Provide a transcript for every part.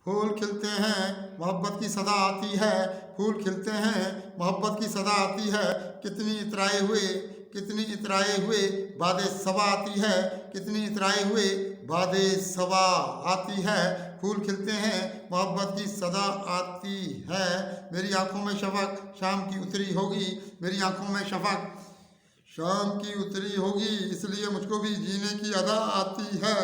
फूल खिलते हैं मोहब्बत की सदा आती है, फूल खिलते हैं मोहब्बत की सदा आती है। कितनी इतराए हुए बादे सबा आती है, कितनी इतराए हुए बादे सबा आती है। फूल खिलते हैं मोहब्बत की सदा आती है। मेरी आंखों में शफक शाम की उतरी होगी, मेरी आंखों में शफक शाम की उतरी होगी, इसलिए मुझको भी जीने की अदा आती है,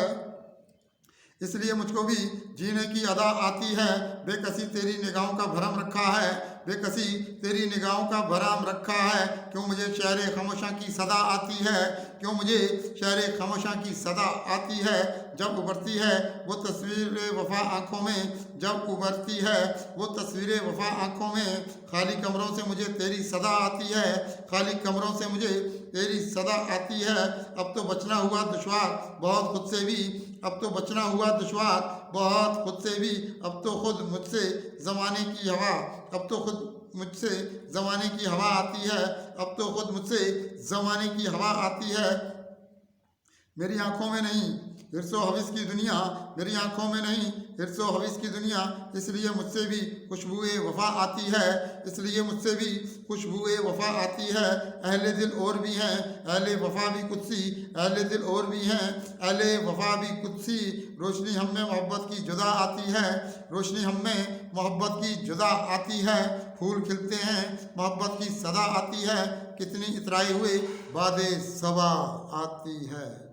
इसलिए मुझको भी जीने की अदा आती है। बेकसी तेरी निगाहों का भरम रखा है, बेकसी तेरी निगाहों का भरम रखा है। क्यों मुझे शहर खामोशा की सदा आती है, क्यों मुझे शहर खामोशा की सदा आती है। जब उभरती है वो तस्वीर वफा आँखों में, जब उभरती है वो तस्वीर वफा आँखों में। खाली कमरों से मुझे तेरी सदा आती है, खाली कमरों से मुझे तेरी सदा आती है। अब तो बचना हुआ दुश्वार बहुत खुद से भी, अब तो बचना हुआ दुश्वार बहुत खुद से भी। अब तो खुद मुझसे ज़माने की हवा, अब तो खुद मुझसे ज़माने की हवा आती है, अब तो खुद मुझसे ज़माने की हवा आती है। मेरी आंखों में नहीं हिर्सो हविस की दुनिया, मेरी आंखों में नहीं हिर्सो हविस की दुनिया, इसलिए मुझसे भी खुशबुए वफा आती है, इसलिए मुझसे भी खुशबुए वफा आती है। अहले दिल और भी हैं, अहले वफा भी कुदसी, अहले दिल और भी हैं, अहले वफा भी कुदसी। रोशनी हम में मोहब्बत की जुदा आती है, रोशनी हम में मोहब्बत की जुदा आती है। फूल खिलते हैं मोहब्बत की सदा आती है, कितनी इतराए हुए बादे सबा आती है।